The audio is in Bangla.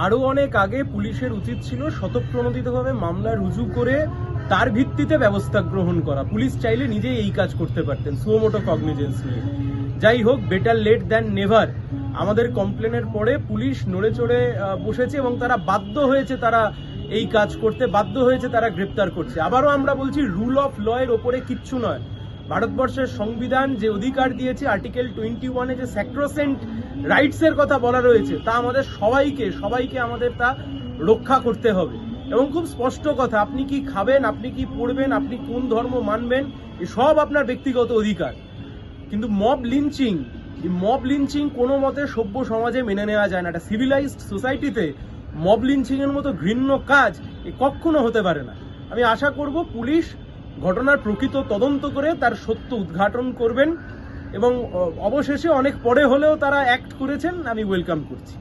আরো অনেক আগে পুলিশের উচিত ছিল স্বতঃপ্রণোদিতভাবে মামলা রুজু করে তার ভিত্তিতে ব্যবস্থা গ্রহণ করা। পুলিশ চাইলে নিজেই এই কাজ করতে পারতেন সুমোটো কগনিজেন্স নিয়ে। যাই হোক, বেটার লেট দ্যান নেভার। আমাদের কমপ্লেনের পরে পুলিশ নড়ে চড়ে বসেছে এবং তারা বাধ্য হয়েছে, তারা এই কাজ করতে বাধ্য হয়েছে, তারা গ্রেপ্তার করছে। আবারও আমরা বলছি, রুল অফ ল এর ওপরে কিচ্ছু নয়। ভারতবর্ষের সংবিধান যে অধিকার দিয়েছে, আর্টিকেল 21-এ যে স্যাক্রোসেন্ট রাইটসের কথা বলা রয়েছে, তা আমাদের সবাইকে আমাদের তা রক্ষা করতে হবে। এবং খুব স্পষ্ট কথা, আপনি কি খাবেন, আপনি কি পড়বেন, আপনি কোন ধর্ম মানবেন, এসব আপনার ব্যক্তিগত অধিকার। কিন্তু মব লিঞ্চিং কোনো মতে সভ্য সমাজে মেনে নেওয়া যায় না। একটা সিভিলাইজড সোসাইটিতে মব লিঞ্চিং এর মতো ঘৃণ্য কাজ কখনো হতে পারে না। আমি আশা করব পুলিশ ঘটনার প্রকৃত তদন্ত করে তার সত্য উদ্ঘাটন করবেন এবং অবশেষে অনেক পরে হলেও তারা অ্যাক্ট করেছেন, আমি ওয়েলকাম করছি।